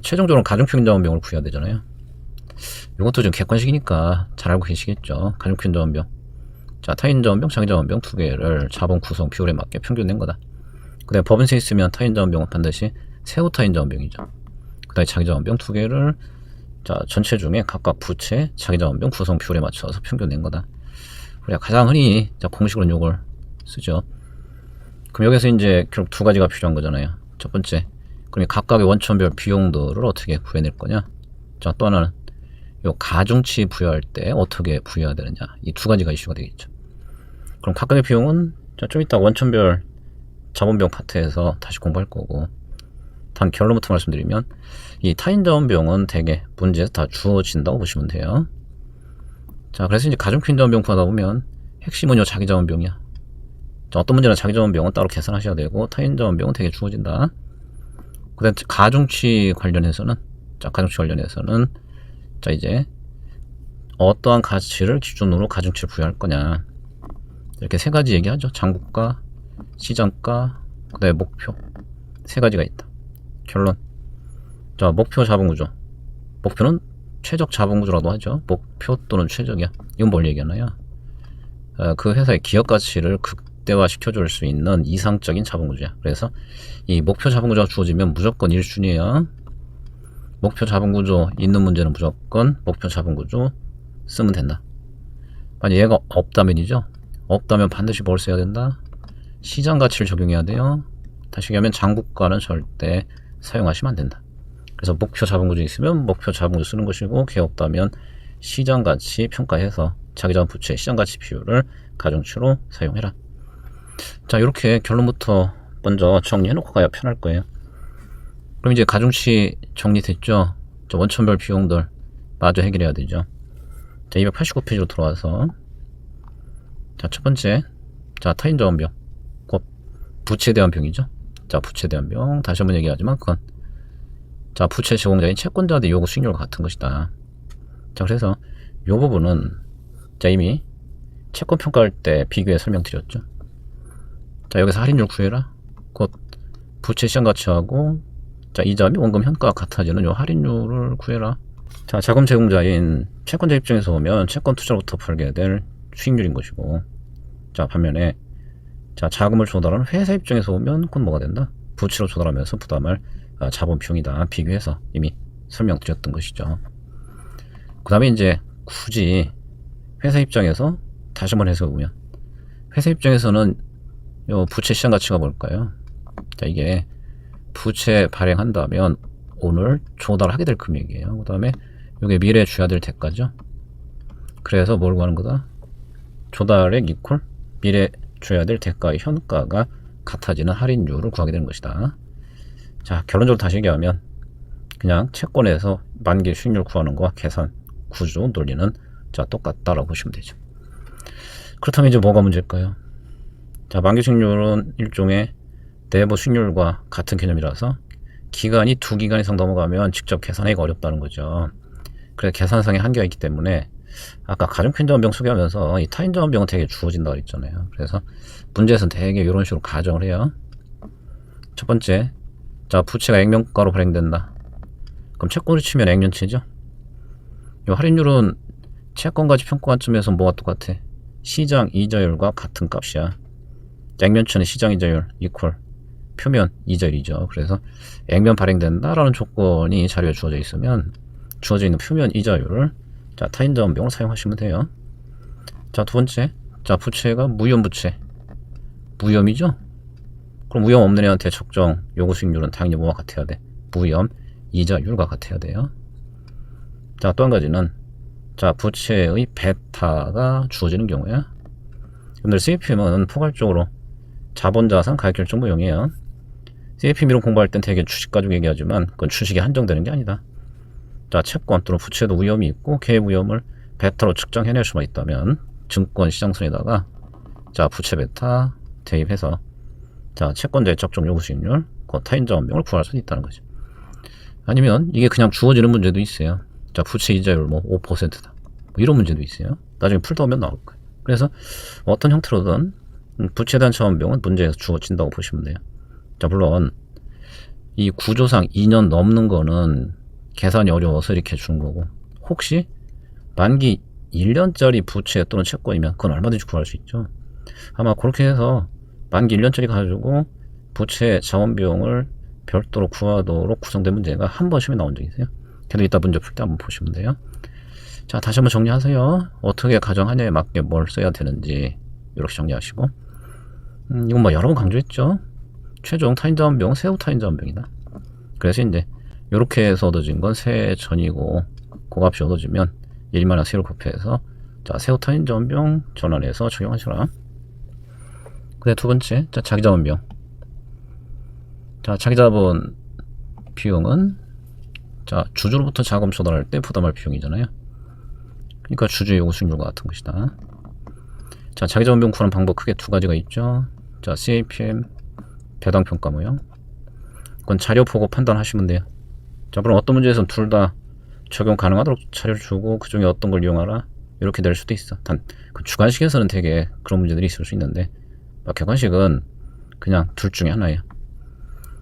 최종적으로 가중평균자원병을 구해야 되잖아요. 이것도 좀 객관식이니까 잘 알고 계시겠죠. 가중평균자원병. 자, 타인자원병, 자기자원병 두 개를 자본 구성 비율에 맞게 평균 낸 거다. 그 다음에 법인세 있으면 타인자원병은 반드시 세후 타인자원병이죠. 그 다음에 자기자원병 두 개를 자, 전체 중에 각각 부채, 자기자원병 구성 비율에 맞춰서 평균 낸 거다. 우리가 가장 흔히 자, 공식으로 요걸 쓰죠. 그럼 여기서 이제 결국 두 가지가 필요한 거잖아요. 첫 번째, 그럼 각각의 원천별 비용들을 어떻게 구해낼 거냐. 자, 또 하나는 요 가중치 부여할 때 어떻게 부여해야 되느냐. 이 두 가지가 이슈가 되겠죠. 그럼 각각의 비용은 자, 좀 이따 원천별 자본비용 파트에서 다시 공부할 거고, 단 결론부터 말씀드리면 이 타인자원비용은 대개 문제에서 다 주어진다고 보시면 돼요. 자, 그래서 이제 가중평균자원비용 구하다 보면 핵심은 요 자기자원비용이야. 자, 어떤 문제는 자기자원비용은 따로 계산하셔야 되고 타인자원비용은 대개 주어진다. 그 다음 가중치 관련해서는 자, 이제 어떠한 가치를 기준으로 가중치를 부여할 거냐, 이렇게 세 가지 얘기하죠. 장부가, 시장가, 그 다음에 목표, 세 가지가 있다. 결론. 자, 목표 자본구조. 목표는 최적 자본구조라도 하죠. 목표 또는 최적이야. 이건 뭘 얘기하나요? 그 회사의 기업가치를 극대화시켜줄 수 있는 이상적인 자본구조야. 그래서 이 목표 자본구조가 주어지면 무조건 1순위야. 목표 자본구조 있는 문제는 무조건 목표 자본구조 쓰면 된다. 만약 얘가 없다면이죠. 없다면 반드시 뭘 써야 된다? 시장가치를 적용해야 돼요. 다시 얘기하면 장부가는 절대 사용하시면 안 된다. 그래서 목표 자본구조 있으면 목표 자본구조 쓰는 것이고, 그게 없다면 시장가치 평가해서 자기자본 부채 시장가치 비율을 가중치로 사용해라. 자, 이렇게 결론부터 먼저 정리해놓고 가야 편할 거예요. 그럼 이제 가중치 정리됐죠? 원천별 비용들 마저 해결해야 되죠. 자, 289페이지로 들어와서 자, 첫 번째, 자, 타인자원비용, 곧 부채에 대한 비용이죠. 자, 부채에 대한 비용 다시 한번 얘기하지만 그건 자, 부채 제공자인 채권자들의 요구 수익률과 같은 것이다. 자, 그래서 이 부분은 자, 이미 채권 평가할 때 비교해 설명드렸죠. 자, 여기서 할인율 구해라. 곧 부채 시장 가치하고 자, 이자 및 원금 현가가 같아지는 요 할인율을 구해라. 자, 자금 제공자인 채권자 입장에서 보면 채권 투자로부터 벌게 될 수익률인 것이고, 자, 반면에 자, 자금을 조달하는 회사 입장에서 보면 그건 뭐가 된다? 부채로 조달하면서 부담할 자본 비용이다. 비교해서 이미 설명드렸던 것이죠. 그 다음에 이제 굳이 회사 입장에서 다시 한번 해석해보면, 회사 입장에서는 요 부채 시장 가치가 뭘까요? 자, 이게 부채 발행한다면 오늘 조달하게 될 금액이에요. 그 다음에 이게 미래에 줘야 될 대가죠. 그래서 뭘 구하는 거다? 조달액 이퀄 미래 줘야 될 대가의 현가가 같아지는 할인율을 구하게 되는 것이다. 자, 결론적으로 다시 얘기하면 그냥 채권에서 만기 수익률 구하는 거와 계산 구조 논리는 자, 똑같다라고 보시면 되죠. 그렇다면 이제 뭐가 문제일까요? 자, 만기 수익률은 일종의 내부 수익률과 같은 개념이라서 기간이 2기간 이상 넘어가면 직접 계산하기가 어렵다는 거죠. 그래서 계산상의 한계가 있기 때문에 아까 가중평균자원비용 소개하면서 이 타인자원비용은 되게 주어진다고 했잖아요. 그래서 문제에서는 되게 이런 식으로 가정을 해요. 첫 번째, 자, 부채가 액면가로 발행된다. 그럼 채권을 치면 액면치죠. 이 할인율은 채권가치 평가 관점에서 뭐가 똑같아? 시장 이자율과 같은 값이야. 액면치는 시장 이자율 이퀄 표면 이자율이죠. 그래서 액면 발행된다라는 조건이 자료에 주어져 있으면 주어져 있는 표면 이자율을 자, 타인자원비용을 사용하시면 돼요. 자, 두 번째, 자, 부채가 무혐 부채, 무혐이죠. 그럼 무혐 없는 애한테 적정 요구 수익률은 당연히 뭐와 같아야 돼? 무혐 이자율과 같아야 돼요. 자, 또 한 가지는 자, 부채의 베타가 주어지는 경우야. 여러분들 CFM은 포괄적으로 자본자산 가액결정무용이에요. CFM 이론 공부할 땐 되게 주식 가지고 얘기하지만 그건 주식에 한정되는 게 아니다. 자, 채권 또는 부채도 무혐이 있고 걔 무혐을 베타로 측정해낼 수만 있다면 증권 시장선에다가 자, 부채 베타 대입해서 자, 채권자의 적정 요구 수익률, 그 타인자원비용을 구할 수 있다는 거죠. 아니면 이게 그냥 주어지는 문제도 있어요. 자, 부채 이자율 뭐 5%다. 뭐 이런 문제도 있어요. 나중에 풀다 보면 나올 거예요. 그래서 어떤 형태로든 부채에 대한 자원비용은 문제에서 주어진다고 보시면 돼요. 자, 물론 이 구조상 2년 넘는 거는 계산이 어려워서 이렇게 주는 거고, 혹시 만기 1년짜리 부채 또는 채권이면 그건 얼마든지 구할 수 있죠. 아마 그렇게 해서 만기 1년짜리 가지고 부채 자원 비용을 별도로 구하도록 구성된 문제가 한 번 시험에 나온 적이 있어요. 그래도 이따 문제 풀 때 한번 보시면 돼요. 자, 다시 한번 정리하세요. 어떻게 가정하냐에 맞게 뭘 써야 되는지 이렇게 정리하시고, 이건 뭐 여러 번 강조했죠. 최종 타인자원비용 세후 타인자원비용이다. 그래서 이제 이렇게 해서 얻어진 건 세 전이고, 그 값이 얻어지면 1만원 세로 곱해서 자, 세후 타인자원비용 전환해서 적용하시라. 그다음 두 번째, 자, 자기자본비용. 자, 자기자본 비용은 자, 주주로부터 자금 조달할 때 부담할 비용이잖아요. 그러니까 주주의 요구 수익률과 같은 것이다. 자, 자기자본 비용 구하는 방법 크게 두 가지가 있죠. 자, CAPM 배당 평가 모형. 그건 자료 보고 판단하시면 돼요. 자, 그럼 어떤 문제에서는 둘 다 적용 가능하도록 자료를 주고 그 중에 어떤 걸 이용하라 이렇게 될 수도 있어. 단 그 주관식에서는 되게 그런 문제들이 있을 수 있는데, 객관식은 그냥 둘 중에 하나예요.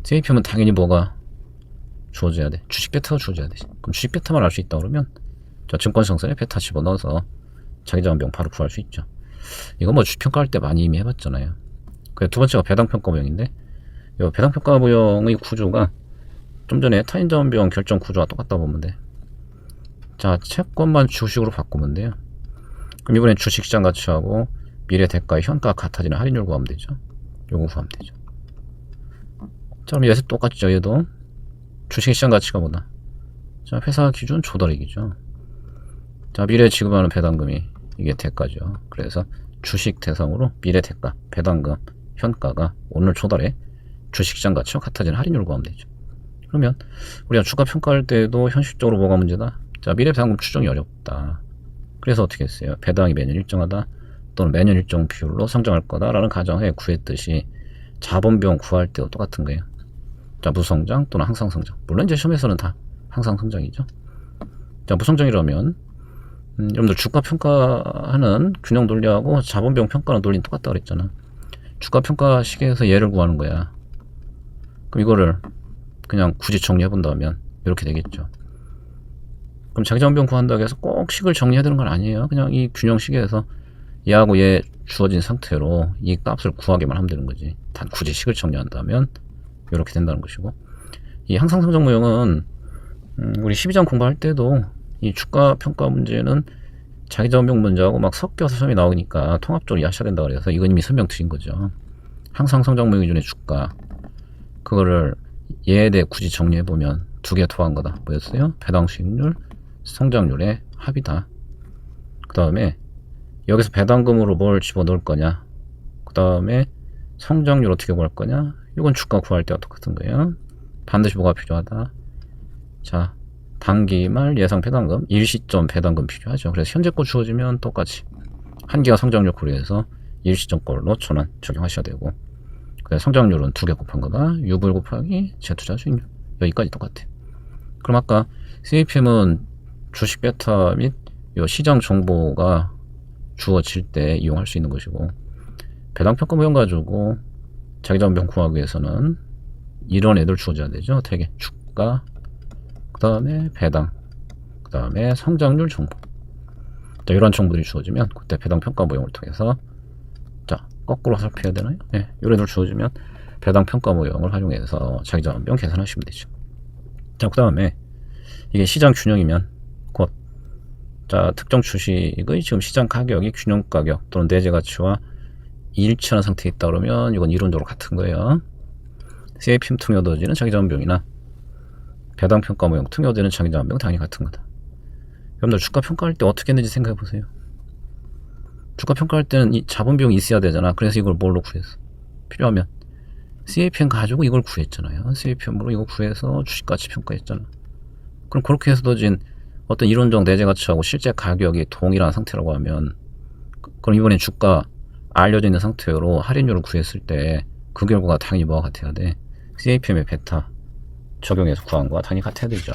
CAPM은 당연히 뭐가 주어져야 돼? 주식 베타가 주어져야 돼. 그럼 주식 베타만 알 수 있다 그러면 자, 증권성선에 베타 집어넣어서 자기자본비용 바로 구할 수 있죠. 이거 뭐 주평가할 때 많이 이미 해봤잖아요. 그 두 번째가 배당평가 모형인데, 이 배당평가 모형의 구조가 좀 전에 타인자원비용 결정 구조와 똑같다 보면 돼. 자, 채권만 주식으로 바꾸면 돼요. 그럼 이번엔 주식시장 가치하고 미래 대가의 현가 같아지는 할인율 구하면 되죠. 요거 구하면 되죠. 자, 그럼 얘도 똑같죠. 얘도 주식시장 가치가 뭐다? 자, 회사 기준 조달액이죠. 자, 미래 지급하는 배당금이 이게 대가죠. 그래서 주식 대상으로 미래 대가, 배당금, 현가가 오늘 조달액, 주식시장 가치와 같아지는 할인율 구하면 되죠. 그러면 우리가 주가 평가할 때도 현실적으로 뭐가 문제다? 자, 미래 배당금 추정이 어렵다. 그래서 어떻게 했어요? 배당이 매년 일정하다 또는 매년 일정 비율로 상정할 거다라는 가정에 구했듯이 자본비용 구할 때도 똑같은 거예요. 자, 무성장 또는 항상 성장. 물론 이제 시험에서는 다 항상 성장이죠. 자, 무성장이라면 여러분들 주가 평가하는 균형 논리하고 자본비용 평가하는 논리는 똑같다 그랬잖아. 주가 평가 시계에서 얘를 구하는 거야. 그럼 이거를 그냥 굳이 정리해 본다면 이렇게 되겠죠. 그럼 자기자본비용 구한다고 해서 꼭 식을 정리해야 되는 건 아니에요. 그냥 이 균형 시계에서 얘하고 얘 주어진 상태로 이 값을 구하기만 하면 되는 거지. 단 굳이 식을 정리한다면 이렇게 된다는 것이고, 이 항상성장 모형은 우리 12장 공부할 때도 이 주가 평가 문제는 자기자본비용 문제하고 막 섞여서 시험이 나오니까 통합적으로 이해하셔야 된다 그래서 이건 이미 설명드린 거죠. 항상성장 모형 기준의 주가, 그거를 얘에 대해 굳이 정리해보면 두 개 더한 거다. 뭐였어요? 배당 수익률, 성장률의 합이다. 그 다음에 여기서 배당금으로 뭘 집어넣을 거냐, 그 다음에 성장률 어떻게 구할 거냐, 이건 주가 구할 때와 똑같은 거예요. 반드시 뭐가 필요하다? 자, 단기말 예상 배당금, 일시점 배당금 필요하죠. 그래서 현재 거 주어지면 똑같이 한기가 성장률 고려해서 일시점 걸로 전환 적용하셔야 되고, 그래서 성장률은 두 개 곱한 거다. 유불 곱하기 재투자 수익률. 여기까지 똑같아. 그럼 아까 CAPM은 주식 베타 및 시장 정보가 주어질 때 이용할 수 있는 것이고, 배당평가 모형 가지고 자기자본비용 구하기 위해서는 이런 애들 주어져야 되죠. 되게 주가, 그 다음에 배당, 그 다음에 성장률 정보. 자, 이런 정보들이 주어지면 그때 배당평가 모형을 통해서, 자, 거꾸로 살펴야 되나요? 네, 이런 애들 주어지면 배당평가 모형을 활용해서 자기자본비용 계산하시면 되죠. 자, 그 다음에 이게 시장 균형이면 곧, 자, 특정 주식의 지금 시장 가격이 균형 가격 또는 내재 가치와 일치하는 상태에 있다 그러면 이건 이론적으로 같은 거예요. CAPM 통해 얻어지는 자기자본비용이나 배당평가 모형 통해 얻어지는 자기자본비용 당연히 같은 거다. 여러분들 주가 평가할 때 어떻게 했는지 생각해 보세요. 주가 평가할 때는 이 자본비용이 있어야 되잖아. 그래서 이걸 뭘로 구했어? 필요하면 CAPM 가지고 이걸 구했잖아요. CAPM으로 이거 구해서 주식가치 평가했잖아. 그럼 그렇게 해서 얻어진 어떤 이론적 내재 가치하고 실제 가격이 동일한 상태라고 하면, 그럼 이번에 주가 알려져 있는 상태로 할인율을 구했을 때 그 결과가 당연히 뭐가 같아야 돼? CAPM의 베타 적용해서 구한 거와 당연히 같아야 되죠.